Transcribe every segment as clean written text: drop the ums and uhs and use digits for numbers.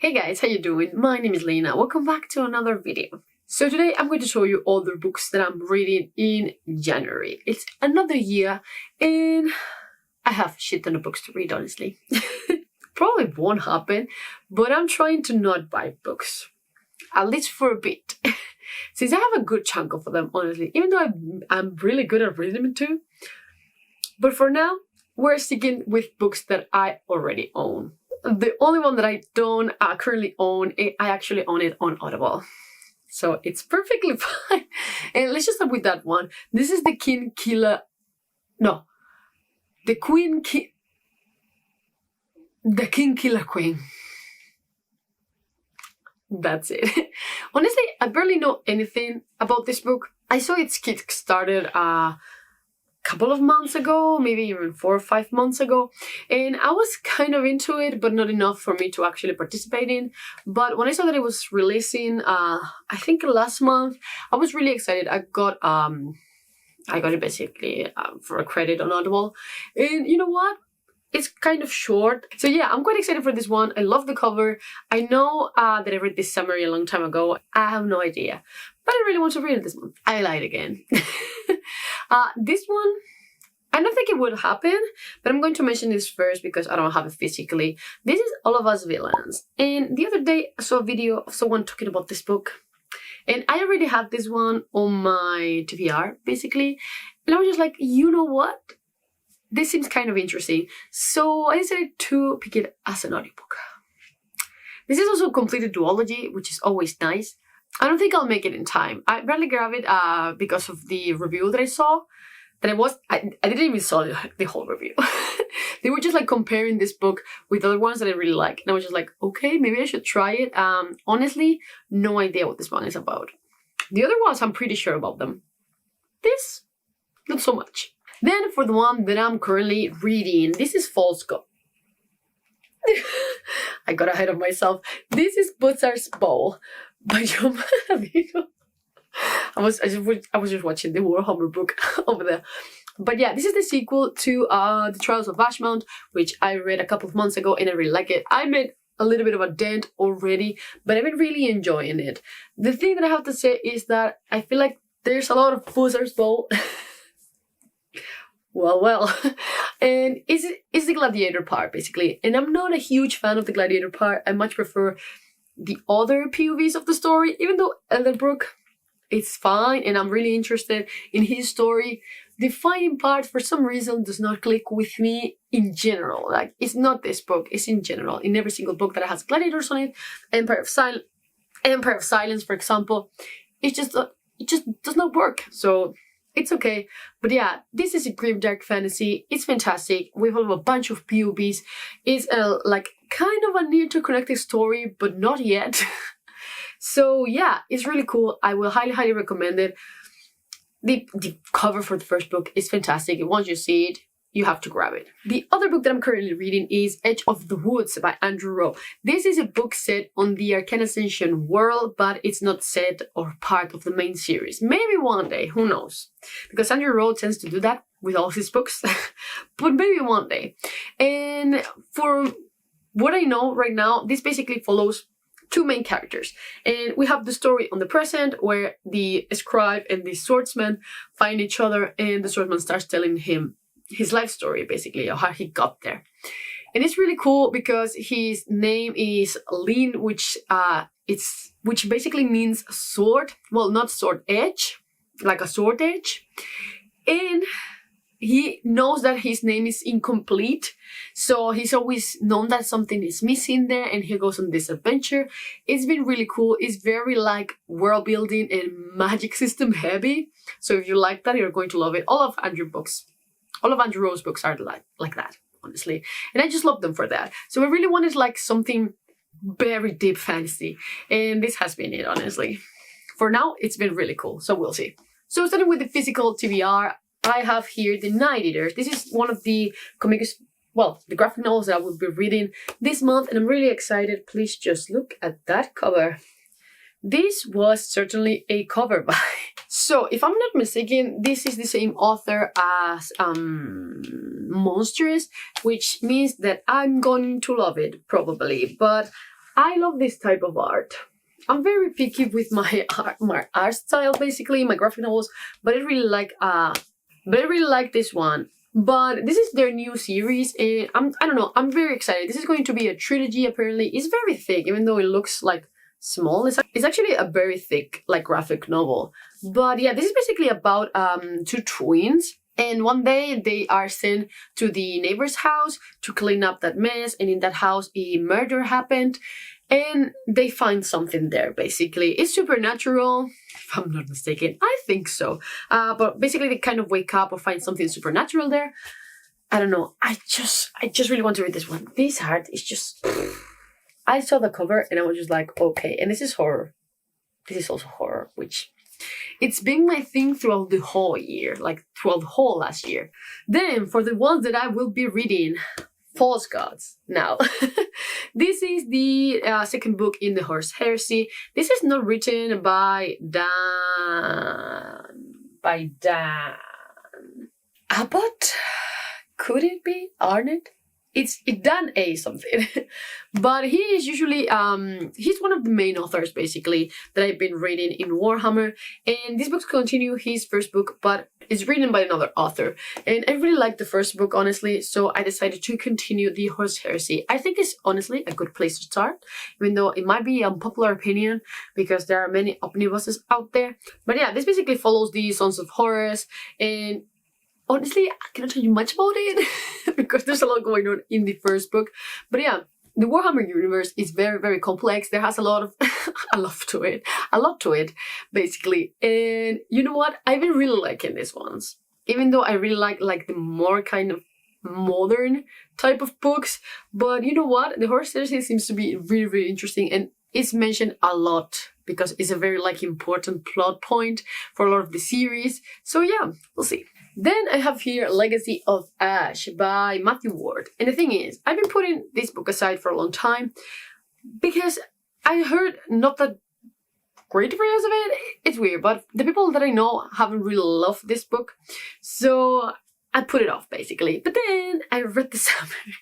Hey guys, how you doing? My name is Lena. Welcome back to another video. So today I'm going to show you all the books that I'm reading in January. It's another year and I have shit ton of books to read, honestly. Probably won't happen, but I'm trying to not buy books. At least for a bit. Since I have a good chunk of them, honestly. Even though I'm really good at reading them too. But for now, we're sticking with books that I already own. The only one that I don't currently own, I actually own it on Audible. So it's perfectly fine. And let's just start with that one. This is the King Killer... No. The King Killer Queen. That's it. Honestly, I barely know anything about this book. I saw its kickstarted couple of months ago, maybe even 4 or 5 months ago, and I was kind of into it, but not enough for me to actually participate in. But when I saw that it was releasing, I think last month, I was really excited. I got it basically for a credit on Audible, and you know what? It's kind of short. So yeah, I'm quite excited for this one. I love the cover. I know that I read this summary a long time ago. I have no idea. But I really want to read it this month. I lied again. This one, I don't think it would happen, but I'm going to mention this first because I don't have it physically. This is All of Us Villains. And the other day I saw a video of someone talking about this book. And I already have this one on my TBR, basically. And I was just like, you know what? This seems kind of interesting. So I decided to pick it as an audiobook. This is also a completed duology, which is always nice. I don't think I'll make it in time. I barely grabbed it because of the review that I saw. I didn't even saw the whole review. They were just like comparing this book with other ones that I really like. And I was just like, okay, maybe I should try it. Honestly, no idea what this one is about. The other ones, I'm pretty sure about them. This, not so much. Then for the one that I'm currently reading, this is False God. I got ahead of myself. This is Buzzard's Bowl by John. I was just watching the Warhammer book over there. But yeah, this is the sequel to The Trials of Ashmount, which I read a couple of months ago and I really like it. I made a little bit of a dent already, but I've been really enjoying it. The thing that I have to say is that I feel like there's a lot of Buzzard's Bowl. Well. And it's the gladiator part, basically. And I'm not a huge fan of the gladiator part. I much prefer the other POVs of the story, even though Elderbrook, it's fine, and I'm really interested in his story. The fighting part, for some reason, does not click with me in general. Like, it's not this book, it's in general. In every single book that has gladiators on it, Empire of Silence, for example, it just does not work. So it's okay. But yeah, this is a grim dark fantasy. It's fantastic. We have a bunch of POVs. It's like kind of an interconnected story, but not yet. So yeah, it's really cool. I will highly recommend it. The cover for the first book is fantastic. And once you see it, you have to grab it. The other book that I'm currently reading is Edge of the Woods by Andrew Rowe. This is a book set on the Arcane Ascension world, but it's not set or part of the main series. Maybe one day, who knows? Because Andrew Rowe tends to do that with all his books, but maybe one day. And for what I know right now, this basically follows two main characters. And we have the story on the present where the scribe and the swordsman find each other and the swordsman starts telling him his life story, basically, or how he got there. And it's really cool because his name is Lena, which basically means sword. Well, not sword edge, like a sword edge. And he knows that his name is incomplete, so he's always known that something is missing there, and he goes on this adventure. It's been really cool. It's very like world building and magic system heavy. So if you like that, you're going to love it. All of Andrew Rowe's books are like that, honestly. And I just love them for that. So I really wanted like something very deep fantasy. And this has been it, honestly. For now, it's been really cool. So we'll see. So starting with the physical TBR, I have here The Night Eaters. This is one of the the graphic novels that I will be reading this month. And I'm really excited. Please just look at that cover. This was certainly a cover buy. So, if I'm not mistaken, this is the same author as Monstrous, which means that I'm going to love it, probably. But I love this type of art. I'm very picky with my art style, basically, my graphic novels, but I really like this one. But this is their new series, and I don't know, I'm very excited. This is going to be a trilogy, apparently. It's very thick, even though it looks like small. It's actually a very thick, like, graphic novel. But yeah, this is basically about two twins. And one day they are sent to the neighbor's house to clean up that mess. And in that house, a murder happened. And they find something there, basically. It's supernatural, if I'm not mistaken. I think so. But basically they kind of wake up or find something supernatural there. I don't know. I just really want to read this one. This art is just... I saw the cover and I was just like, okay. And this is horror. This is also horror, which... It's been my thing throughout the whole year, like throughout the whole last year. Then, for the ones that I will be reading, False Gods. Now, this is the second book in the Heresy. This is not written by Dan Abbott. Could it be Arnett? It's Dan A something. But he is usually, he's one of the main authors, basically, that I've been reading in Warhammer. And these books continue his first book, but it's written by another author. And I really liked the first book, honestly, so I decided to continue the Horus Heresy. I think it's honestly a good place to start, even though it might be an unpopular opinion, because there are many omnibuses out there. But yeah, this basically follows the Sons of Horus, and honestly, I cannot tell you much about it because there's a lot going on in the first book. But yeah, the Warhammer universe is very, very complex. There has a lot of a lot to it, basically. And you know what? I've been really liking these ones, even though I really like the more kind of modern type of books. But you know what? The Horus Heresy seems to be really, really interesting, and it's mentioned a lot because it's a very important plot point for a lot of the series. So yeah, we'll see. Then I have here Legacy of Ash by Matthew Ward. And the thing is, I've been putting this book aside for a long time because I heard not that great reviews of it. It's weird, but the people that I know haven't really loved this book. So I put it off, basically. But then I read the summary.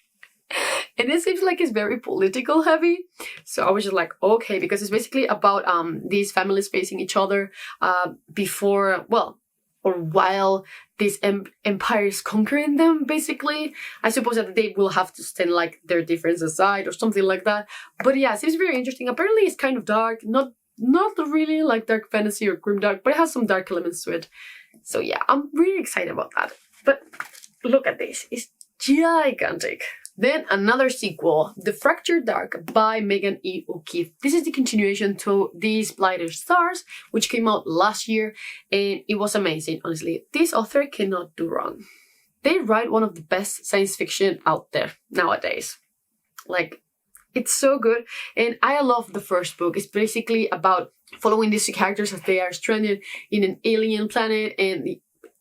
And it seems like it's very political heavy. So I was just like, okay, because it's basically about these families facing each other before, well, or while this empire is conquering them, basically. I suppose that they will have to stand like their difference aside or something like that. But yeah, it seems very interesting. Apparently it's kind of dark, not really like dark fantasy or grimdark, but it has some dark elements to it. So yeah, I'm really excited about that. But look at this, it's gigantic. Then another sequel, The Fractured Dark by Megan E. O'Keefe. This is the continuation to These Blighted Stars, which came out last year, and it was amazing, honestly. This author cannot do wrong. They write one of the best science fiction out there nowadays. Like, it's so good, and I love the first book. It's basically about following these two characters as they are stranded in an alien planet, and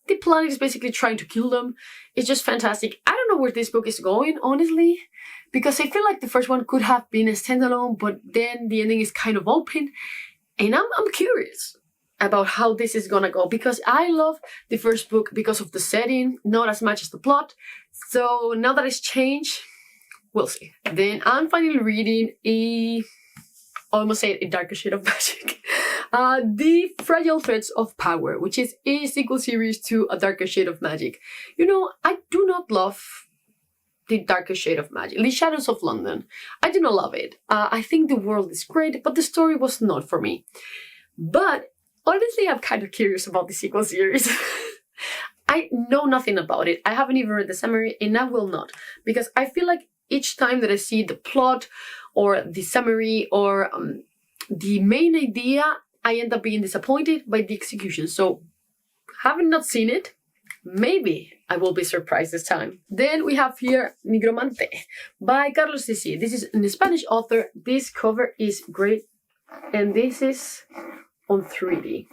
the planet is basically trying to kill them. It's just fantastic. I don't know where this book is going, honestly, because I feel like the first one could have been a standalone, but then the ending is kind of open. And I'm curious about how this is gonna go, because I love the first book because of the setting, not as much as the plot. So now that it's changed, we'll see. Then I'm finally reading I almost said A Darker Shade of Magic. The Fragile Threads of Power, which is a sequel series to A Darker Shade of Magic. You know, I do not love The Darker Shade of Magic, The Shadows of London. I do not love it. I think the world is great, but the story was not for me. But honestly, I'm kind of curious about the sequel series. I know nothing about it. I haven't even read the summary, and I will not, because I feel like each time that I see the plot or the summary or the main idea, I end up being disappointed by the execution. So, having not seen it, maybe I will be surprised this time. Then we have here Nigromante by Carlos Ceci. This is a Spanish author. This cover is great, and this is on 3D.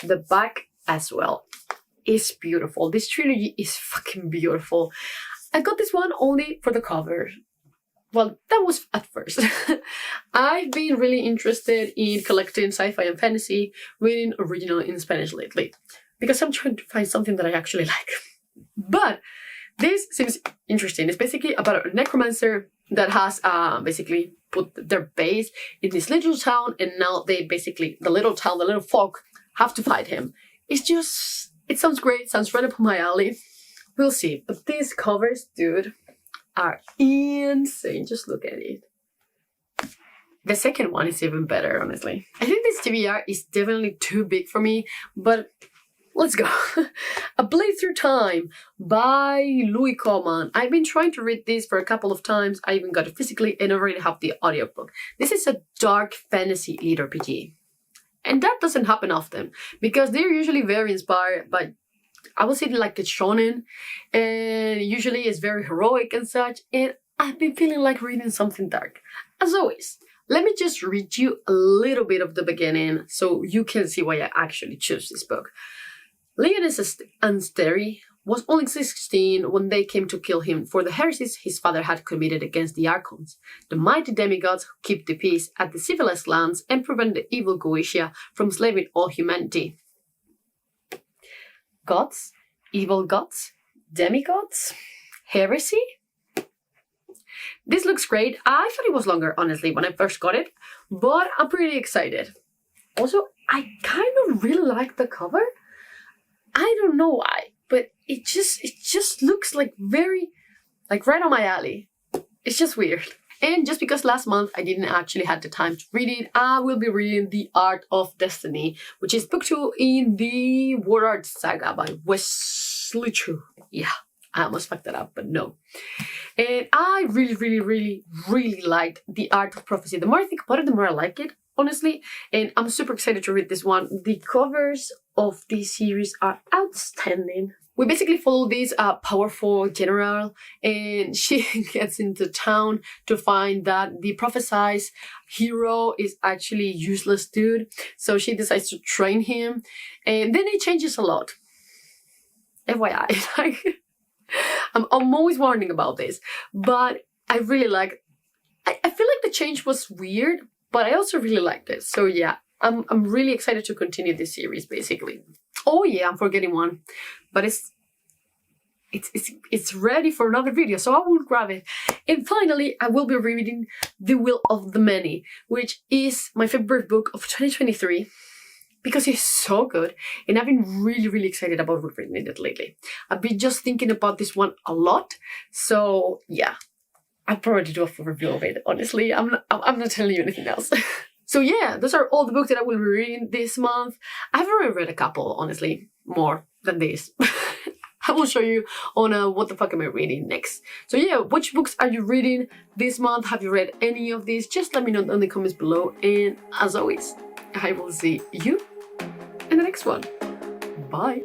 The back as well is beautiful. This trilogy is fucking beautiful. I got this one only for the cover. Well, that was at first. I've been really interested in collecting sci-fi and fantasy, reading original in Spanish lately, because I'm trying to find something that I actually like. But this seems interesting. It's basically about a necromancer that has basically put their base in this little town, and now they basically, the little town, the little folk, have to fight him. It's just, it sounds great, sounds right up my alley. We'll see. But these covers, dude, are insane. Just look at it. The second one is even better, honestly. I think this TBR is definitely too big for me, but let's go. A Blade Through Time by Louis Coleman. I've been trying to read this for a couple of times. I even got it physically and already have the audiobook. This is a dark fantasy lead RPG. And that doesn't happen often because they're usually very inspired by, I would say, like a shonen, and usually it's very heroic and such. And I've been feeling like reading something dark. As always, let me just read you a little bit of the beginning so you can see why I actually chose this book. Leonis Asteri was only 16 when they came to kill him for the heresies his father had committed against the Archons, the mighty demigods who keep the peace at the civilized lands and prevent the evil Goetia from enslaving all humanity. Gods? Evil gods? Demigods? Heresy? This looks great. I thought it was longer, honestly, when I first got it, but I'm pretty excited. Also, I kind of really like the cover. I don't know why, but it just looks like very, like right on my alley. It's just weird. And just because last month I didn't actually have the time to read it, I will be reading The Art of Destiny, which is book 2 in the War Art Saga by Wesley Chu. Yeah, I almost fucked that up, but no. And I really liked The Art of Prophecy. The more I think about it, the more I like it, honestly. And I'm super excited to read this one. The covers of this series are outstanding. We basically follow this powerful general, and she gets into town to find that the prophesied hero is actually a useless dude. So she decides to train him, and then it changes a lot. FYI, I'm always warning about this, but I really like. I feel like the change was weird, but I also really liked it. So yeah, I'm really excited to continue this series, basically. Oh yeah, I'm forgetting one, but it's ready for another video, so I will grab it. And finally, I will be reading The Will of the Many, which is my favorite book of 2023 because it's so good, and I've been really excited about reading it lately. I've been just thinking about this one a lot, so yeah, I'll probably do a full review of it. Honestly, I'm not telling you anything else. So yeah, those are all the books that I will be reading this month. I've already read a couple, honestly, more than this. I will show you on what the fuck am I reading next. So yeah, which books are you reading this month? Have you read any of these? Just let me know in the comments below. And as always, I will see you in the next one. Bye.